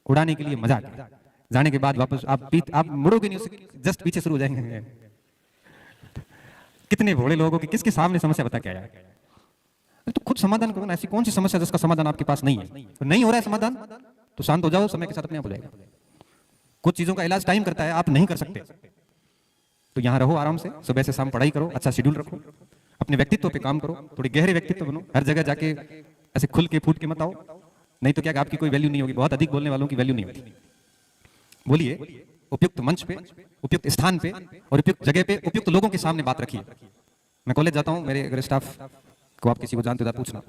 उड़ाने के लिए मजाक है, जाने के बाद वापस आप मुड़ोगे नहीं, उससे जस्ट पीछे शुरू हो जाएंगे। कितने भोले लोगों की किसके सामने समस्या बता क्या है, तो खुद समाधान करो ना। ऐसी कौन सी समस्या जिसका समाधान आपके पास नहीं है? तो नहीं हो रहा है समाधान तो शांत हो जाओ, समय के साथ अपने आप हो जाएगा। कुछ चीजों का इलाज टाइम करता है, आप नहीं कर सकते तो यहां रहो आराम से, सुबह से शाम पढ़ाई करो, अच्छा शेड्यूल रखो, अपने व्यक्तित्व पे काम करो, थोड़ी गहरे व्यक्तित्व बनो, हर जगह जाके ऐसे खुल के फूट के मत आओ, नहीं तो क्या आपकी कोई वैल्यू नहीं होगी। बहुत अधिक बोलने वालों की वैल्यू नहीं होती। बोलिए उपयुक्त मंच पे, उपयुक्त स्थान पे और उपयुक्त जगह पे, उपयुक्त लोगों के सामने बात रखिए। मैं कॉलेज जाता हूँ, मेरे अगर स्टाफ को आप किसी को जानते हो तो पूछना,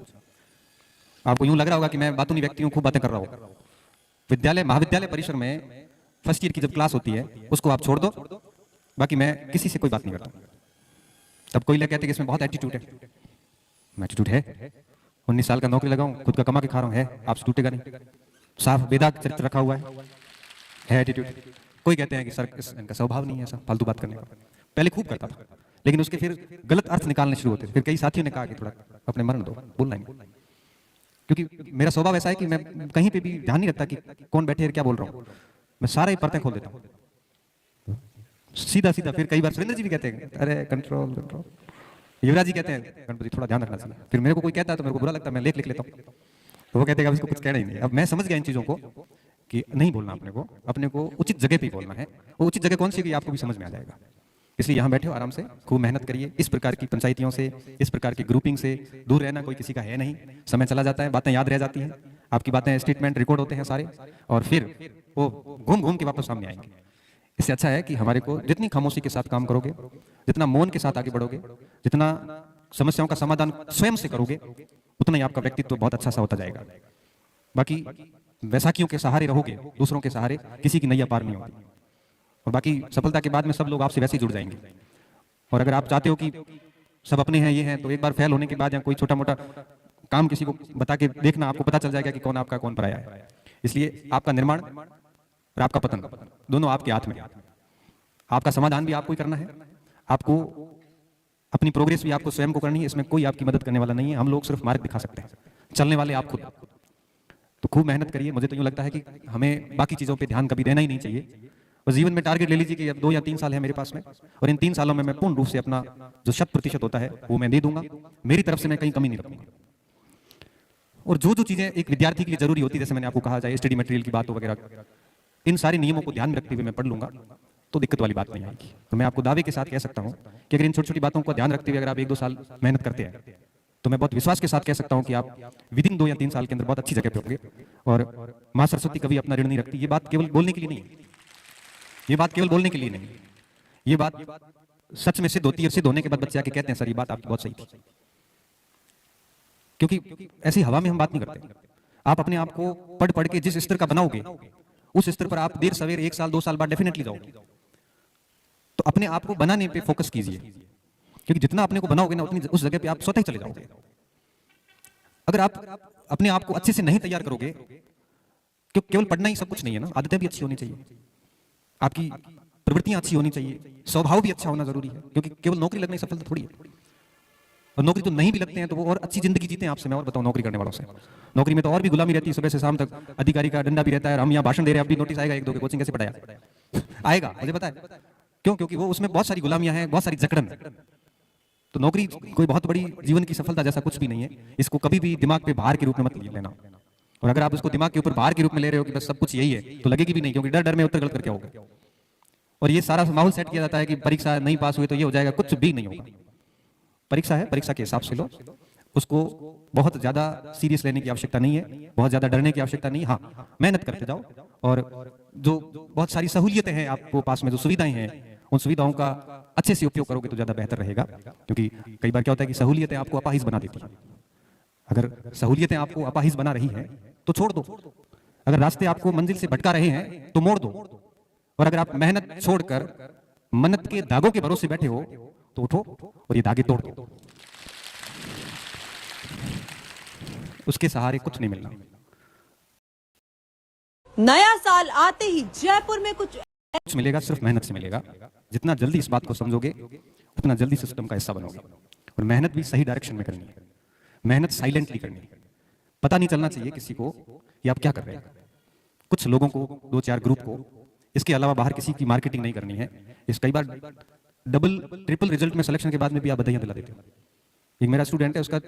आपको यूं लग रहा होगा कि मैं बातूनी व्यक्ति हूं, खूब बातें कर रहा हूं। विद्यालय महाविद्यालय परिसर में फर्स्ट ईयर की जब क्लास होती है उसको आप छोड़ दो, बाकी मैं किसी से कोई बात नहीं करता। तब कोई लोग कहते हैं कि इसमें बहुत एटीट्यूड है। एटीट्यूड है, 19 साल का नौकरी लगाऊं, खुद का कमा के खा रहा हूं, है आपसे टूटेगा नहीं, साफ बेदाग चरित्र रखा हुआ है एटीट्यूड। कोई कहते हैं कि सर इनका स्वभाव नहीं है ऐसा फालतू बात करने का। पहले खूब करता था, लेकिन उसके फिर गलत अर्थ निकालने शुरू होते थे। फिर कई साथियों ने कहा कि थोड़ा अपने मरण दो, बोलना नहीं, क्योंकि मेरा स्वभाव ऐसा है कि मैं कहीं पे भी ध्यान नहीं रखता कि कौन बैठे है क्या बोल रहा हूँ, मैं सारे पर्दे खोल देता हूँ सीधा सीधा। फिर कई बार सुरेंद्र जी भी कहते हैं अरे कंट्रोल कंट्रोल, युवराज जी कहते हैं गणपति थोड़ा ध्यान रखना चाहिए। फिर मेरे को कोई कहता है तो मेरे को बुरा लगता है, मैं लिख लेता हूँ। तो वो कहते हैं अब इसको कुछ कहना ही नहीं। अब मैं समझ गया इन चीजों को कि नहीं बोलना, अपने को उचित जगह पे ही बोलना है। वो उचित जगह कौन सी है आपको भी समझ में आ जाएगा। इसलिए यहाँ बैठे हो आराम से, खूब मेहनत करिए। इस प्रकार की पंचायतियों से, इस प्रकार की ग्रुपिंग से दूर रहना कोई किसी का है नहीं। समय चला जाता है, बातें याद रह जाती हैं, आपकी बातें स्टेटमेंट रिकॉर्ड होते हैं सारे, और फिर वो घूम घूम के वापस सामने आएंगे। इससे अच्छा है कि हमारे को जितनी खामोशी के साथ काम करोगे, जितना मौन के साथ आगे बढ़ोगे, जितना समस्याओं का समाधान स्वयं से करोगे, उतना ही आपका व्यक्तित्व बहुत अच्छा सा होता जाएगा। बाकी वैसाखियों के सहारे रहोगे, दूसरों के सहारे, किसी की नैया पार नहीं होती। और बाकी सफलता के बाद में सब लोग आपसे वैसे ही जुड़ जाएंगे। और अगर आप चाहते हो कि सब अपने हैं, ये हैं, तो एक बार फेल होने के बाद या कोई छोटा मोटा काम किसी को बता के देखना, आपको पता चल जाएगा कि कौन आपका कौन पराया है। इसलिए आपका निर्माण और आपका पतन दोनों आपके हाथ में। आपका समाधान भी आपको ही करना है, आपको अपनी प्रोग्रेस भी आपको स्वयं को करनी है। इसमें कोई आपकी मदद करने वाला नहीं है, हम लोग सिर्फ मार्ग दिखा सकते हैं, चलने वाले आप खुद। तो खूब मेहनत करिए। मुझे तो यूं लगता है कि हमें बाकी चीजों पे ध्यान कभी देना ही नहीं चाहिए। और जीवन में टारगेट ले लीजिए कि अब 2 या 3 साल है मेरे पास में, और इन 3 सालों में मैं पूर्ण रूप से अपना जो 100% होता है वो मैं दे दूंगा। मेरी तरफ से मैं कहीं कमी नहीं रखूंगा। और जो जो चीजें एक विद्यार्थी के लिए जरूरी होती है, जैसे मैंने आपको कहा, चाहे स्टडी मटेरियल की बात हो वगैरह, इन सारे नियमों को ध्यान में रखते हुए मैं पढ़ लूंगा तो दिक्कत वाली बात नहीं आएगी। तो मैं आपको दावे के साथ कह सकता हूं कि अगर इन छोटी छोटी बातों को ध्यान रखते हुए अगर आप 1-2 साल मेहनत करते हैं, तो मैं बहुत विश्वास के साथ कह सकता हूं कि आप विदिन 2 या 3 साल के अंदर बहुत अच्छी जगह पे होंगे। और मां सरस्वती कभी अपना ऋण नहीं रखती। ये बात केवल बोलने के लिए नहीं है, ये बात केवल बोलने के लिए नहीं, ये बात सच में सिद्ध होती है। और सिद्ध होने के बाद बच्चे आके कहते हैं सर ये बात आपकी बहुत सही थी। क्योंकि ऐसी हवा में हम बात नहीं करते। आप अपने आप को पढ़ पढ़ के जिस स्तर का बनाओगे, उस स्तर पर आप देर सवेर 1 साल 2 साल बाद डेफिनेटली जाओगे। तो अपने आप को बनाने पे फोकस कीजिए, क्योंकि जितना अपने को बनाओगे ना, उतनी उस जगह पे आप स्वतः ही चले जाओगे। अगर आप अपने आप को अच्छे से नहीं तैयार करोगे, क्योंकि केवल पढ़ना ही सब कुछ नहीं है ना, आदतें भी अच्छी होनी चाहिए, आपकी प्रवृत्तियां अच्छी होनी चाहिए, स्वभाव भी अच्छा होना जरूरी है। क्योंकि केवल नौकरी लगने की सफलता थोड़ी है। और नौकरी तो नहीं भी लगते हैं तो वो और अच्छी जिंदगी जीते हैं आपसे। मैं और बताऊं नौकरी करने वालों से, नौकरी में तो और भी गुलामी रहती है, सुबह से शाम तक अधिकारी का डंडा भी रहता है। हम यहाँ भाषण दे रहे हैं, अब भी नोटिस आएगा 1-2 के, कोचिंग कैसे पढ़ाया आएगा, मुझे पता है क्यों, क्योंकि वो उसमें बहुत सारी गुलामियां हैं, बहुत सारी जकड़न है। तो नौकरी कोई बहुत बड़ी जीवन की सफलता जैसा कुछ भी नहीं है। इसको कभी भी दिमाग पे भार के रूप में मत लेना। और अगर आप उसको दिमाग के ऊपर भार के रूप में ले रहे हो कि बस सब कुछ यही है, तो लगेगी भी नहीं, क्योंकि डर डर में उत्तर गलत करके होगा। और ये सारा माहौल सेट किया जाता है कि परीक्षा नहीं पास हुई तो ये हो जाएगा, कुछ भी नहीं होगा। परीक्षा है, परीक्षा के हिसाब से लो उसको, बहुत ज्यादा सीरियस लेने की आवश्यकता नहीं है, बहुत ज्यादा डरने की आवश्यकता नहीं है। हाँ, मेहनत करते जाओ, और जो बहुत सारी सहूलियतें हैं आपको पास में, जो सुविधाएं हैं, उन सुविधाओं का अच्छे से उपयोग करोगे तो ज्यादा बेहतर रहेगा। क्योंकि कई बार क्या होता है कि सहूलियतें आपको अपाहिज बना देती हैं। अगर सहूलियतें आपको अपाहिज बना रही हैं तो छोड़ दो। अगर रास्ते आपको मंजिल से भटका रहे हैं तो मोड़ दो। और अगर आप मेहनत छोड़कर मन्नत के धागों के भरोसे बैठे हो तो उठो और ये धागे तोड़ दो। उसके सहारे कुछ नहीं मिलना। नया साल आते ही जयपुर में कुछ मिलेगा, सिर्फ मेहनत से मिलेगा। जितना जल्दी इस बात को समझोगे उतना जल्दी सिस्टम का हिस्सा बनोगे। और मेहनत भी सही डायरेक्शन में करनी है, मेहनत साइलेंटली करनी है। पता नहीं चलना चाहिए किसी को कि आप क्या कर रहे हैं। कुछ लोगों को, 2-4 ग्रुप को, इसके अलावा बाहर किसी की मार्केटिंग नहीं करनी है। इस कई बार डबल ट्रिपल रिजल्ट में सिलेक्शन के बाद में भी आप बधाइयां दिला देते हो। एक मेरा स्टूडेंट है, उसका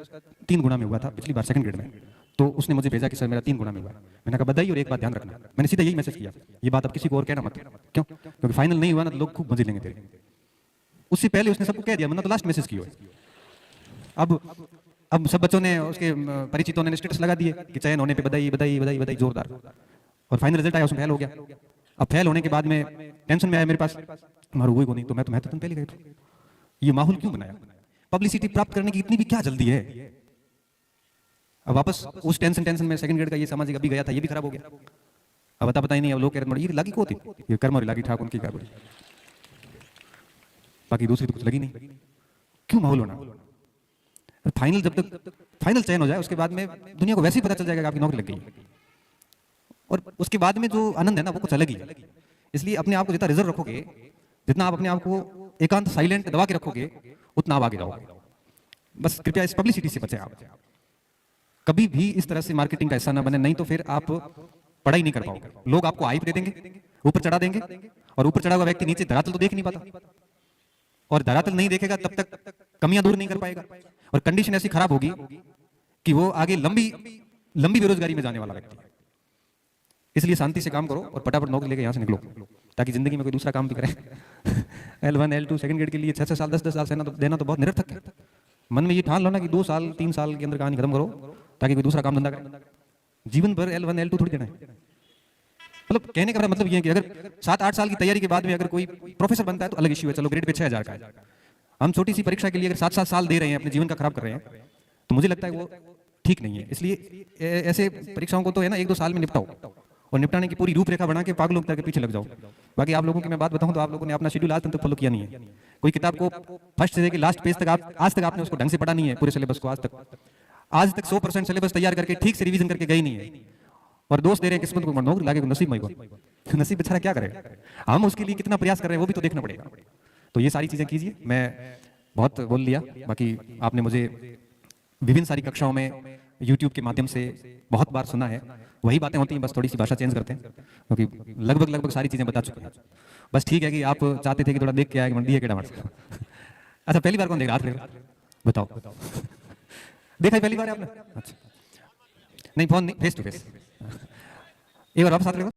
3 गुना में हुआ था पिछली बार सेकंड ग्रेड में, तो उसने मुझे भेजा कि सर मेरा 3 गुना में हुआ। मैंने कहा बधाई, और एक बात ध्यान रखना, मैंने सीधा यही मैसेज किया, ये बात अब किसी को और कहना मत। क्यों? क्योंकि फाइनल नहीं हुआ ना तो लोग खूब मजे लेंगे तेरे। उससे पहले उसने सबको कह दिया, मैंने तो लास्ट मैसेज किया है। अब सब बच्चों ने, उसके परिचितों ने स्टेटस लगा दिए कि चयन होने पे बधाई बधाई बधाई बधाई, जोरदार। और फाइनल रिजल्ट आया, उसमें फेल हो गया। अब फेल होने के बाद में टेंशन में आया मेरे पास, हमारा हुई को नहीं, तो मैं तो तुम पहले गए थे। ये माहौल क्यों बनाया? पब्लिसिटी प्राप्त करने की इतनी भी क्या जल्दी है? अब वापस उस टेंशन में सेकंड ग्रेड का ये सामाजिक अभी गया था, ये भी खराब हो गया। अब पता ही नहीं, अब लोग कह रहे ये लागी को होती, ये कर्म और लागी ठाक उनकी क्या बोली, बाकी दूसरी तो कुछ लगी नहीं। क्यों माहौल होना? फाइनल, जब तक फाइनल चयन हो जाए उसके बाद में दुनिया को वैसे ही पता चल जाएगा कि आपकी नौकरी लग गई, और उसके बाद में जो आनंद है ना वो कुछ अलग ही है। इसलिए अपने आप को जितना रिजर्व रखोगे, जितना आप अपने आप को एकांत साइलेंट दबा के रखोगे, उतना आप आगे जाओगे। बस कृपया इस पब्लिसिटी से बचें। आप कभी भी इस तरह से मार्केटिंग का हिस्सा ना बने, नहीं तो फिर आप पढ़ाई नहीं कर पाओगे। लोग आपको हाइप दे देंगे, ऊपर चढ़ा देंगे, और ऊपर चढ़ा हुआ व्यक्ति नीचे धरातल तो देख नहीं पाता, और धरातल नहीं देखेगा तब तक कमियां दूर नहीं कर पाएगा, और कंडीशन ऐसी खराब होगी कि वो आगे लंबी बेरोजगारी में जाने वाला व्यक्ति है। इसलिए शांति से काम करो और फटाफट नौकरी लेके यहाँ से निकलो, ताकि जिंदगी में कोई दूसरा काम भी करे। L1 L2 सेकंड ग्रेड के लिए 6 साल 10 साल सेना तो देना तो बहुत निरर्थक है। मन में ये ठान लो ना कि 2 साल 3 साल के अंदर कहानी खत्म करो, ताकि कोई दूसरा काम धंधा करे। जीवन भर L1 L2 थोड़ी देना है। मतलब कहने का मतलब ये है कि अगर 7-8 साल की तैयारी के बाद में अगर कोई प्रोफेसर बनता है तो अलग इश्यू है, चलो ग्रेड पे 6000 का है। हम छोटी सी परीक्षा के लिए अगर 7-7 साल दे रहे हैं, अपने जीवन का खराब कर रहे हैं, तो मुझे लगता है वो ठीक नहीं है। इसलिए ऐसे परीक्षाओं को तो है ना 1-2 साल में निपटाओ, और निपटाने की पूरी रूपरेखा बना के पागलों के पीछे लग जाओ। बाकी आप लोगों की मैं बात बताऊं तो आप लोगों ने अपना शेड्यूल आज तक फॉलो किया नहीं है। कोई किताब को फर्स्ट से लेकर लास्ट पेज तक आज तक आपने उसको ढंग से पढ़ा नहीं है, पूरे सिलेबस को आज तक 100% सिलेबस तैयार करके ठीक से रिवीजन करके गई नहीं है, और दोस्त दे रहे हैं किस्मत को, नौकरी लागे नसीब मई को। नसीब बेचारा क्या करेगा? हम उसके लिए कितना प्रयास कर रहे हैं वो भी तो देखना पड़ेगा। तो ये सारी चीजें कीजिए। मैं बहुत बोल लिया, बाकी आपने मुझे विभिन्न सारी कक्षाओं में YouTube के माध्यम से बहुत बार सुना है। वही बातें होती हैं, बस थोड़ी सी भाषा चेंज करते हैं, क्योंकि लगभग सारी चीजें बता चुके हैं। बस ठीक है कि आप चाहते थे कि थोड़ा देख के आए दिए केड़ा मार। अच्छा, पहली बार कौन देख रहा है? बताओ। देखा है पहली बार आपने? अच्छा, नहीं फोन नहीं, फेस टू फेस। एक बार वापस हाथ लगा।